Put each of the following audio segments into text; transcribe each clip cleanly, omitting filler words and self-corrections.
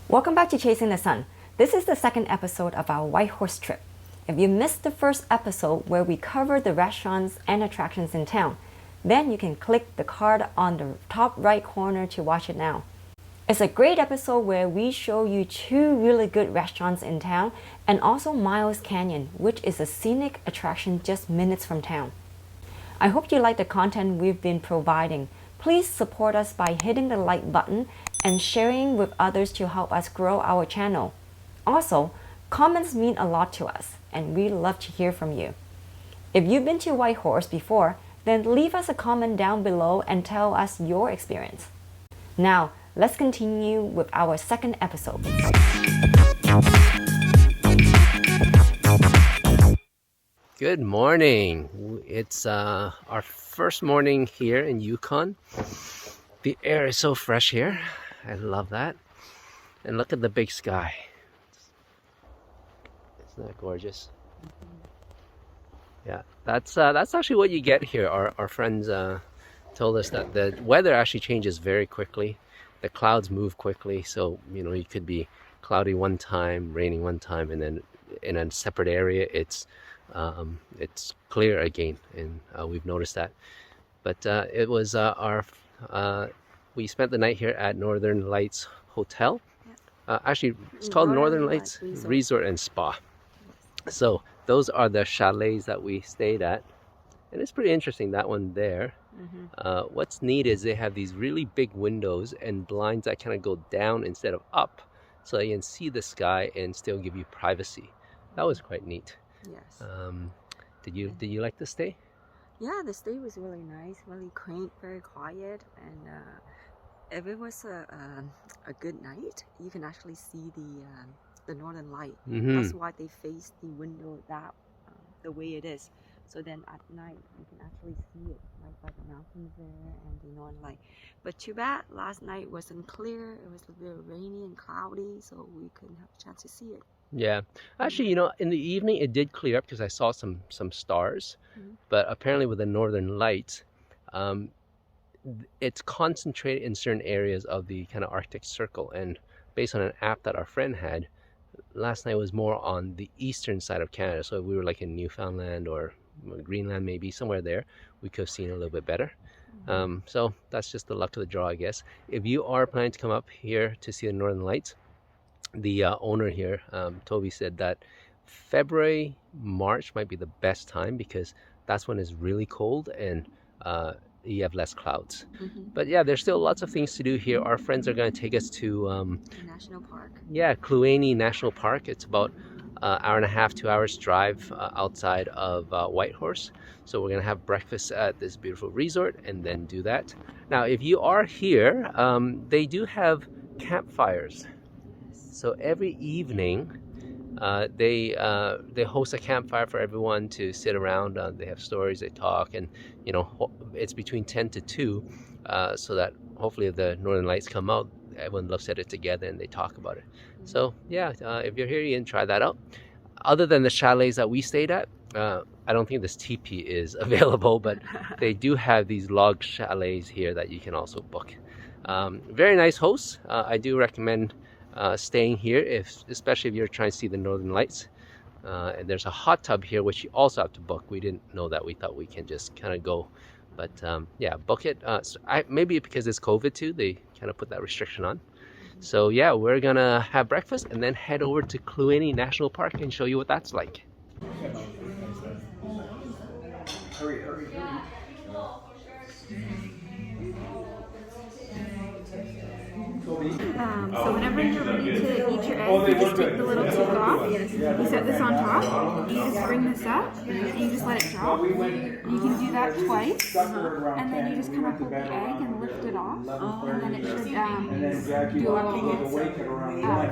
Welcome back to Chasing the Sun. This is the second episode of our Whitehorse trip. If you missed the first episode where we covered the restaurants and attractions in town, then you can click the card on the top right corner to watch it now. It's a great episode where we show you two really good restaurants in town and also Miles Canyon, which is a scenic attraction just minutes from town. I hope you like the content we've been providing. Please support us by hitting the like button and sharing with others to help us grow our channel. Also, comments mean a lot to us and we love to hear from you. If you've been to Whitehorse before, then leave us a comment down below and tell us your experience. Now, let's continue with our second episode. Good morning. It's our first morning here in Yukon. The air is so fresh here. I love that. And look at the big sky. Isn't that gorgeous? Yeah, that's actually what you get here. Our friends told us that the weather actually changes very quickly. The clouds move quickly, so you could be cloudy one time, raining one time, and then in a separate area it's clear again, and we've noticed that. But it was we spent the night here at Northern Lights Hotel. Actually, it's called Northern Lights Resort and Spa. So those are the chalets that we stayed at, and it's pretty interesting, that one there. What's neat is they have these really big windows and blinds that kind of go down instead of up, so that you can see the sky and still give you privacy. That was quite neat. Yes. Did you like the stay? Yeah, the stay was really nice, really quaint, very quiet, and if it was a good night, you can actually see the northern light. That's why they face the window the way it is. So then at night you can actually see it, like by the mountains there and the northern light. But too bad last night wasn't clear. It was a bit rainy and cloudy, so we couldn't have a chance to see it. Yeah, actually, in the evening it did clear up because I saw some stars. But apparently with the northern lights, it's concentrated in certain areas of the kind of Arctic Circle. And based on an app that our friend had, last night was more on the eastern side of Canada. So if we were like in Newfoundland or Greenland, maybe somewhere there, we could have seen a little bit better. So that's just the luck of the draw, I guess. If you are planning to come up here to see the northern lights, the owner here, Toby, said that February, March might be the best time because that's when it's really cold and you have less clouds. But yeah, there's still lots of things to do here. Our friends are going to take us to National Park. Yeah, Kluane National Park. It's about an hour and a half, 2 hours drive outside of Whitehorse. So we're going to have breakfast at this beautiful resort and then do that. Now, if you are here, they do have campfires. So every evening, they host a campfire for everyone to sit around. They have stories, they talk, and it's between 10 to 2, so that hopefully if the northern lights come out, everyone loves at it together and they talk about it. So yeah, if you're here, you can try that out. Other than the chalets that we stayed at, I don't think this teepee is available, but they do have these log chalets here that you can also book. Very nice hosts. I do recommend staying here, especially if you're trying to see the northern lights. And there's a hot tub here which you also have to book. We didn't know that. We thought we can just kind of go, but yeah, book it. Maybe because it's COVID too, they kind of put that restriction on. So yeah, we're gonna have breakfast and then head over to Kluane National Park and show you what that's like. Hurry. So whenever you're ready to eat your egg, you just take the little tip off, you set this on top, you just bring this up, and you just let it drop. You can do that twice, and then you just come up with the egg and lift it off, and then it should do a little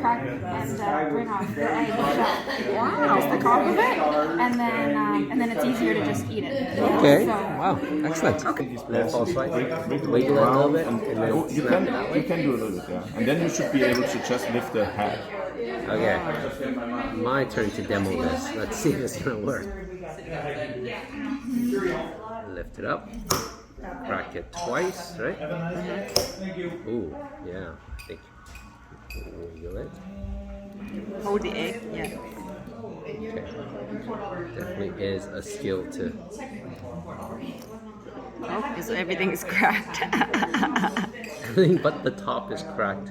crack and bring off the egg shell. Just the top of it, and then it's easier to just eat it. Okay, So, wow, excellent. Okay. Wiggle it a little bit, and then You can do a little bit, yeah. And then you should be able to just lift the head. Okay, my turn to demo this. Let's see if it's gonna work. Lift it up, crack it twice, right? Ooh, yeah, I think Wiggle it. Hold the egg, yeah. Okay. Definitely is a skill to. Oh, so everything is cracked. Everything but the top is cracked.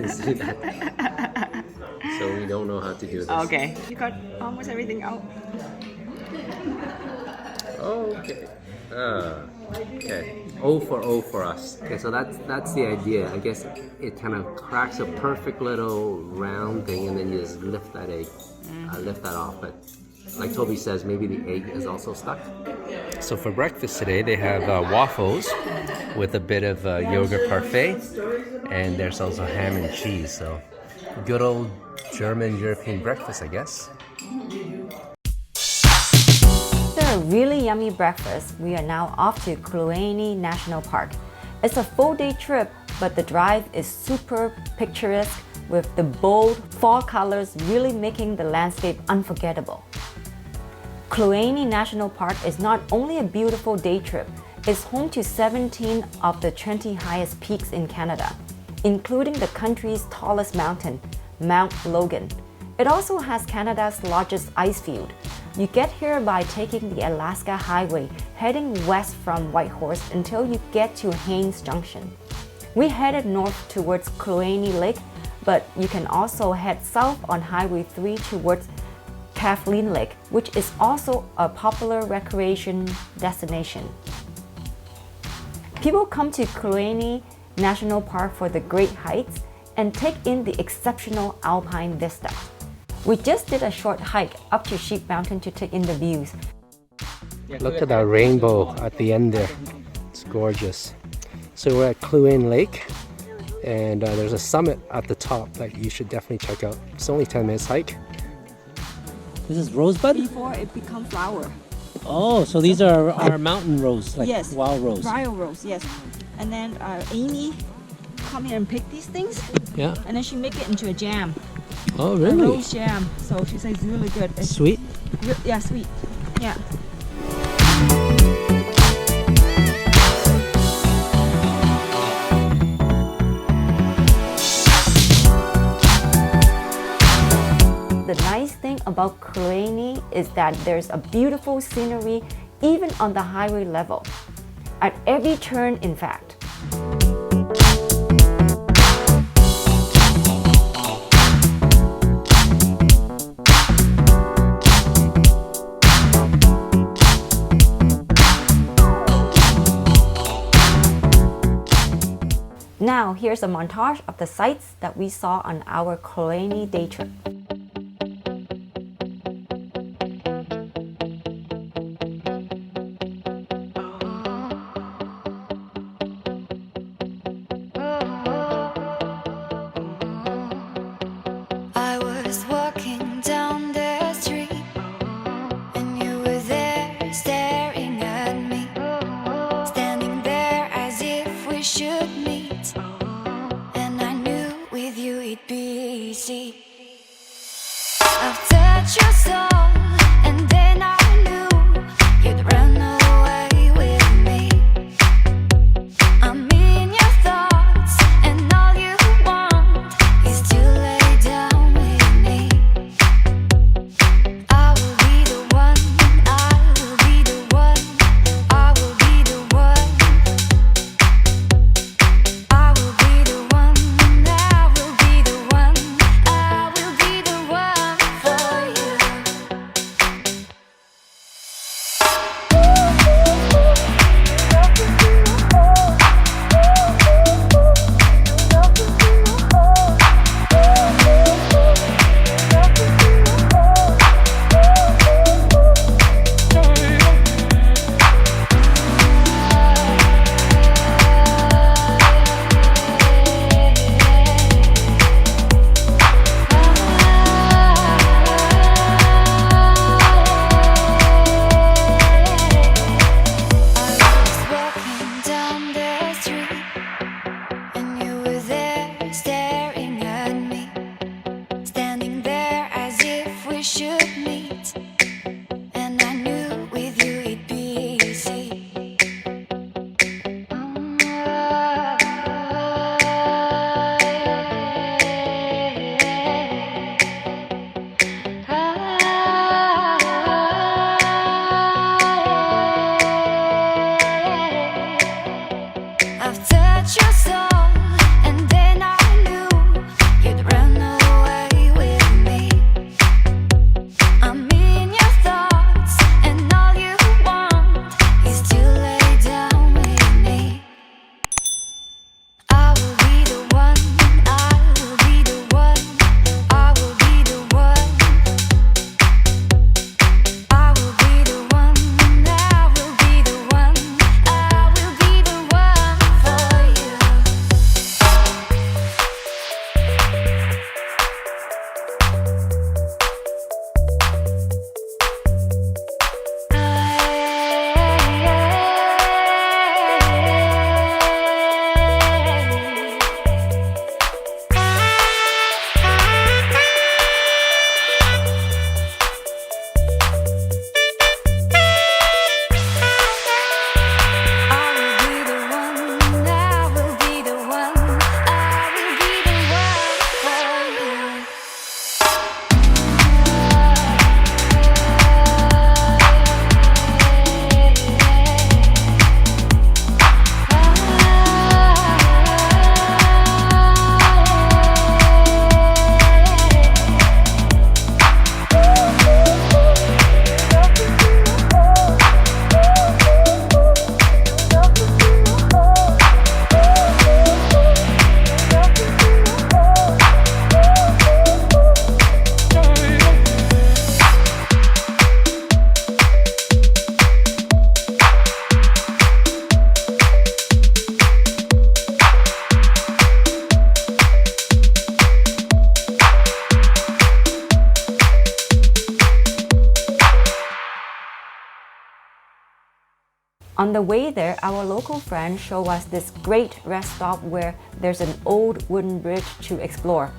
See that? So we don't know how to do this. Okay, you got almost everything out. Okay. Okay. O for us. Okay, so that's the idea. I guess it kind of cracks a perfect little round thing, and then you just lift that egg, lift that off. But like Toby says, maybe the egg is also stuck. So for breakfast today, they have waffles with a bit of yogurt parfait, and there's also ham and cheese. So good old German European breakfast, I guess. After a really yummy breakfast, we are now off to Kluane National Park. It's a full-day trip, but the drive is super picturesque with the bold fall colors really making the landscape unforgettable. Kluane National Park is not only a beautiful day trip, it's home to 17 of the 20 highest peaks in Canada, including the country's tallest mountain, Mount Logan. It also has Canada's largest ice field. You get here by taking the Alaska Highway, heading west from Whitehorse until you get to Haines Junction. We headed north towards Kluane Lake, but you can also head south on Highway 3 towards Kathleen Lake, which is also a popular recreation destination. People come to Kluane National Park for the great heights and take in the exceptional alpine vista. We just did a short hike up to Sheep Mountain to take in the views. Look at that rainbow at the end there. It's gorgeous. So we're at Kluane Lake, and there's a summit at the top that you should definitely check out. It's only 10 minutes hike. This is rosebud? Before it becomes flower. Oh, so these are our mountain rose, like Yes. wild rose. Wild rose, yes. And then Amy come here and pick these things, Yeah. and then she make it into a jam. Oh, A really? rose jam. So she says it's really good. It's Sweet? yeah, sweet. Yeah. The nice thing about Kluane is that there's a beautiful scenery even on the highway level. At every turn, in fact. Now, here's a montage of the sights that we saw on our Kluane day trip. I was walking down the street and you were there staring at me, standing there as if we should meet, and I knew with you it'd be easy. On the way there, our local friend showed us this great rest stop where there's an old wooden bridge to explore.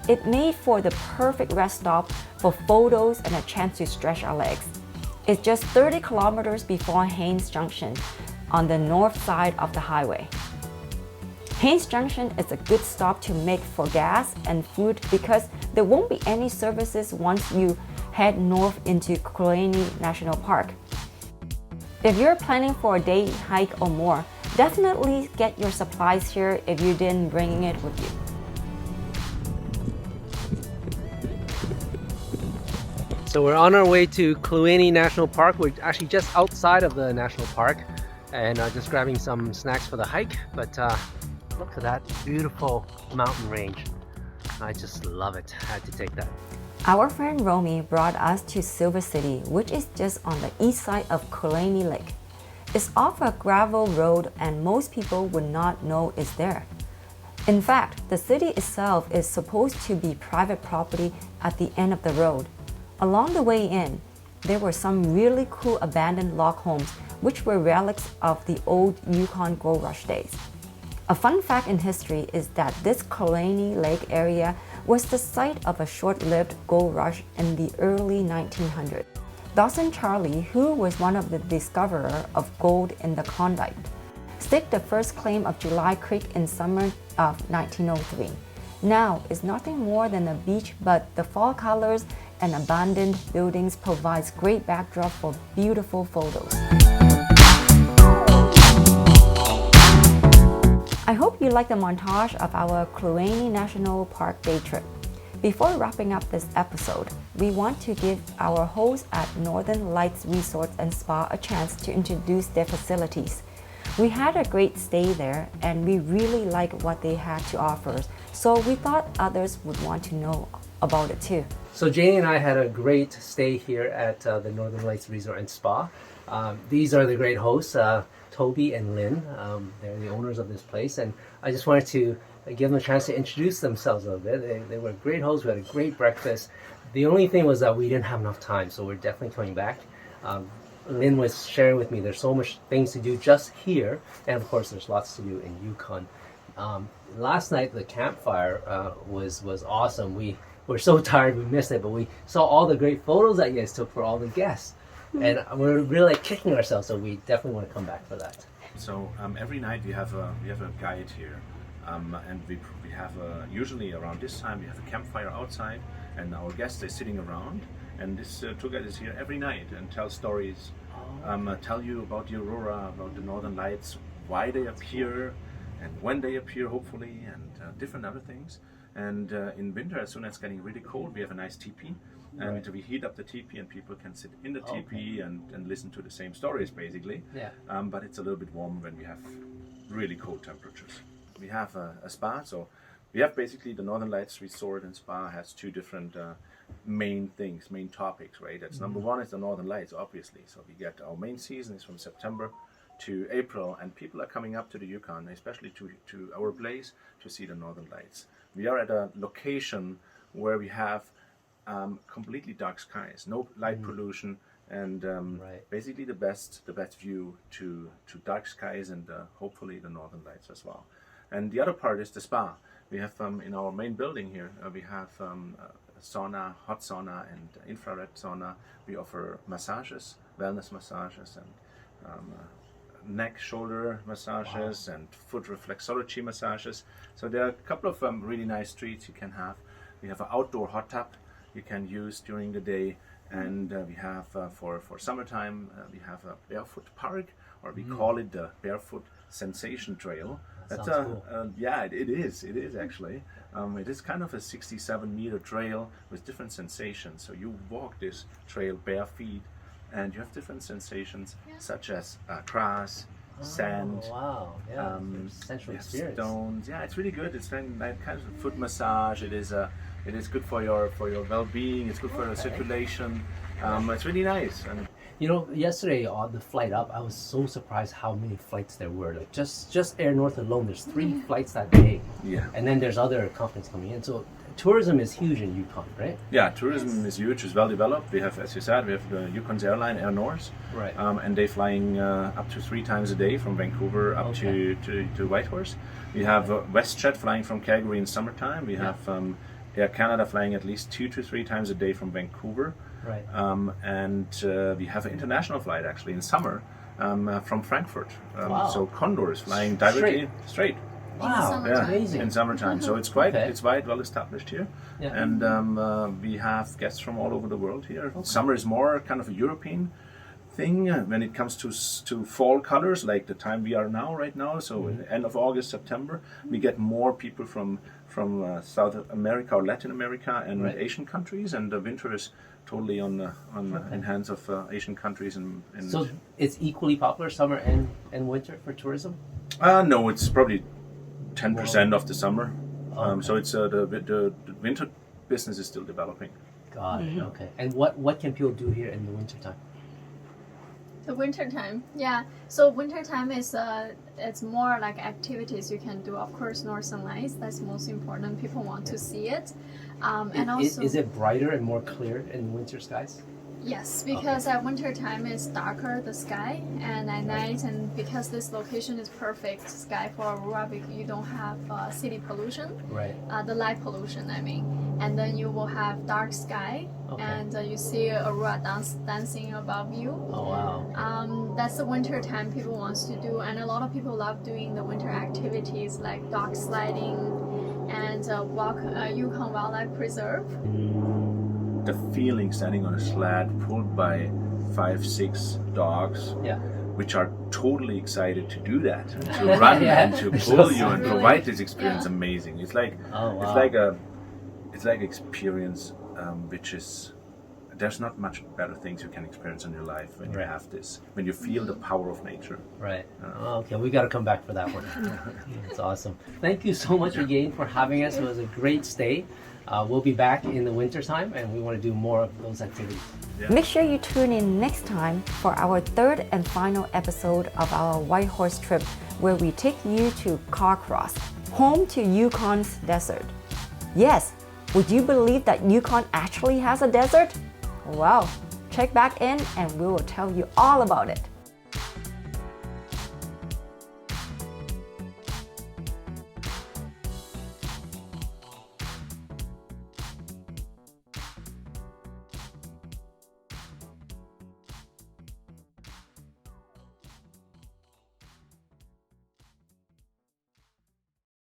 It made for the perfect rest stop for photos and a chance to stretch our legs. It's just 30 kilometers before Haines Junction on the north side of the highway. Haines Junction is a good stop to make for gas and food because there won't be any services once you head north into Kluane National Park. If you're planning for a day hike or more, definitely get your supplies here if you didn't bring it with you. So we're on our way to Kluane National Park. We're actually just outside of the national park and just grabbing some snacks for the hike. But look at that beautiful mountain range. I just love it. I had to take that. Our friend Romy brought us to Silver City, which is just on the east side of Kluane Lake. It's off a gravel road and most people would not know it's there. In fact, the city itself is supposed to be private property at the end of the road. Along the way in, there were some really cool abandoned log homes which were relics of the old Yukon gold rush days. A fun fact in history is that this Kluane Lake area was the site of a short-lived gold rush in the early 1900s. Dawson Charlie, who was one of the discoverers of gold in the Klondike, staked the first claim of July Creek in summer of 1903. Now, it's nothing more than a beach, but the fall colors and abandoned buildings provides great backdrop for beautiful photos. I hope you like the montage of our Kluane National Park day trip. Before wrapping up this episode, we want to give our hosts at Northern Lights Resort and Spa a chance to introduce their facilities. We had a great stay there and we really liked what they had to offer, so we thought others would want to know about it too. So Janie and I had a great stay here at the Northern Lights Resort and Spa. These are the great hosts, Toby and Lynn. They're the owners of this place, and I just wanted to give them a chance to introduce themselves a little bit. They were great hosts. We had a great breakfast. The only thing was that we didn't have enough time, so we're definitely coming back. Lynn was sharing with me there's so much things to do just here, and of course there's lots to do in Yukon. Last night the campfire was awesome. We were so tired we missed it, but we saw all the great photos that you guys took for all the guests. And we're really kicking ourselves, so we definitely want to come back for that. So every night we have a guide here, and we have usually around this time we have a campfire outside, and our guests are sitting around, and this tour guide is here every night and tell stories, tell you about the aurora, about the northern lights, why they appear, and when they appear, hopefully, and different other things. And in winter, as soon as it's getting really cold, we have a nice teepee. And we heat up the teepee and people can sit in the teepee and listen to the same stories basically. Yeah. But it's a little bit warmer when we have really cold temperatures. We have a spa, so we have basically the Northern Lights Resort and Spa has two different main topics, right? That's number one is the Northern Lights, obviously. So we get our main season is from September to April, and people are coming up to the Yukon, especially to our place, to see the Northern Lights. We are at a location where we have completely dark skies, no light pollution, and basically the best view to dark skies and hopefully the northern lights as well. And the other part is the spa. We have in our main building here we have sauna, hot sauna and infrared sauna. We offer massages, wellness massages, and neck, shoulder massages, and foot reflexology massages. So there are a couple of really nice treats you can have. We have an outdoor hot tub you can use during the day, and we have for summertime we have a barefoot park, or we call it the Barefoot Sensation Trail. That's cool. Yeah, it is actually. It is kind of a 67-meter trail with different sensations. So you walk this trail bare feet, and you have different sensations such as grass, sand, sensual experience. stones. Yeah, it's really good. It's kind of a foot massage. It is good for your well-being. It's good for your circulation. It's really nice. And You know, yesterday on the flight up, I was so surprised how many flights there were. Like just Air North alone, there's 3 flights that day. Yeah. And then there's other companies coming in. So tourism is huge in Yukon, right? Yeah, tourism is huge, it's well developed. We have, as you said, we have the Yukon's airline, Air North, Right. and they're flying up to 3 times a day from Vancouver up to Whitehorse. We have WestJet flying from Calgary in summertime. We have Air Canada flying at least 2 to 3 times a day from Vancouver. Right. And we have an international flight actually in summer from Frankfurt. Wow. So Condor is flying directly straight. Wow, Yeah. that's amazing. In summertime, so it's quite Okay. it's quite well established here, Yeah. and we have guests from all over the world here. Summer is more kind of a European thing when it comes to fall colors, like the time we are now right now. So end of August, September, we get more people from South America or Latin America and Right. Asian countries, and the winter is totally in hands of Asian countries and So it's equally popular summer and winter for tourism? no, it's probably 10% of the summer. Okay. So it's the winter business is still developing. Got it. Okay. And what can people do here in the wintertime? The winter time, yeah. So winter time is it's more like activities you can do. Of course, northern lights. That's most important. People want to see it, and also Is it brighter and more clear in winter skies? yes, because at winter time it's darker the sky, and at night, and because this location is perfect sky for aurora, because you don't have city pollution, Right. the light pollution. I mean, and then you will have dark sky, Okay. and you see aurora dancing above you. Oh wow. That's the winter time people wants to do, and a lot of people love doing the winter activities like dog sliding and walk Yukon Wildlife Preserve. The feeling standing on a sled pulled by 5-6 dogs, Yeah. which are totally excited to do that and to run Yeah. and to pull you and provide this experience. Amazing. It's like Oh, wow. it's like experience which is. There's not much better things you can experience in your life when you Right. have this, when you feel the power of nature. Right. Oh, okay, we got to come back for that one. That's awesome. Thank you so much again for having us. It was a great stay. We'll be back in the wintertime, and we want to do more of those activities. Make sure you tune in next time for our third and final episode of our Whitehorse trip, where we take you to Carcross, home to Yukon's desert. Yes, would you believe that Yukon actually has a desert? Well, check back in and we will tell you all about it.